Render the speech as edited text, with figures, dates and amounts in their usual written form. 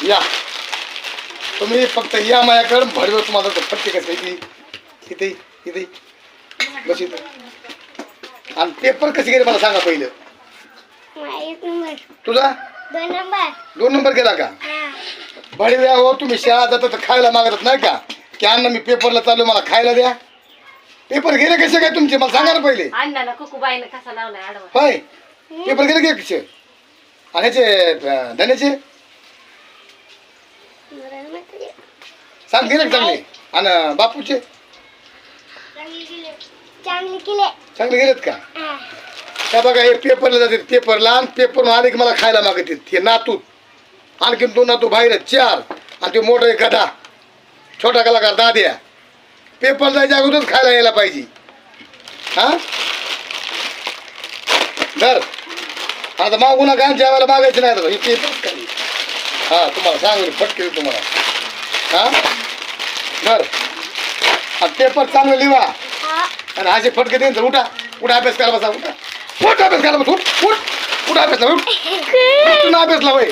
या तुम्ही फक्त या माझ्याकडे भडवे तुम्हाला फटके कसं इथे इथे बस इथं आणि पेपर कसे गेले मला सांगा पहिलं. 1 नंबर. तुझा 2 नंबर. 2 नंबर गेला का? भडव्या हो तुम्ही शाळा जाता तर खायला मागत नाही का की अण्णा मी पेपरला चालू मला खायला द्या. पेपर गेले कसे काय तुमचे मला सांगा ना पहिले. अण्णाला कुकूबाईनं कसा लावलाय आडवा. होय पेपर गेले की कसे आणि ह्याचे धन्याचे सांग गेले चांगले आणि बापूचे चांगले गेलेत का? त्या बघा हे पेपरला जाते पेपरला आणि पेपर आले की मला खायला मागत हे नातू आणखीन 2 नातू बाहेर 4 आणि ते मोठं गधा छोटा कलाकार दाद्या पेपर जायच्या अगोदरच खायला यायला पाहिजे. हा धर आता मागू नका जेवायला मागायचं नाही आता हे पेपर खाली. हा तुम्हाला सांगू फटके तुम्हाला. हा धर आणि पेपर चांगलं लिहा आणि असे फटके देईन तर उठा उठा अभ्यास करा बसा उठा उठ अभ्यास करा बस उठ उठ उठ अभ्यासला उठ अभ्यासला वय